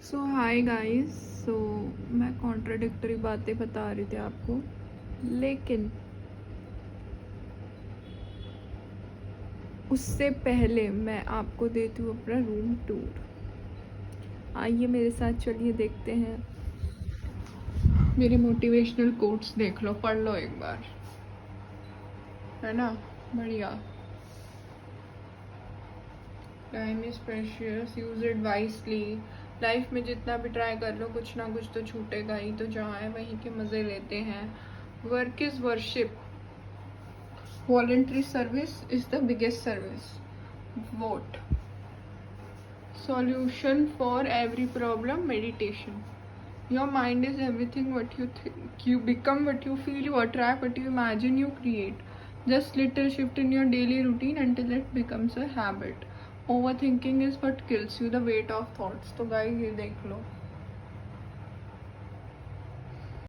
सो hi guys. सो मैं contradictory बातें बता रही थी आपको, लेकिन उससे पहले मैं आपको देती हूँ अपना रूम टूर। आइए मेरे साथ, चलिए देखते हैं। मेरे मोटिवेशनल कोट्स देख लो, पढ़ लो एक बार, है ना? बढ़िया। Time is precious, use it wisely. Life में जितना भी ट्राई कर लो, कुछ ना कुछ तो छूटेगा ही, तो जहाँ है वहीं के मज़े लेते हैं। Work is worship, voluntary service is the biggest service. Vote. Solution for every problem, meditation. Your mind is everything. What you think, you become what you feel, you attract what you imagine, you create. Just little shift in your daily routine until it becomes a habit. Overthinking is what kills you, the weight of thoughts. तो guys ये देख लो,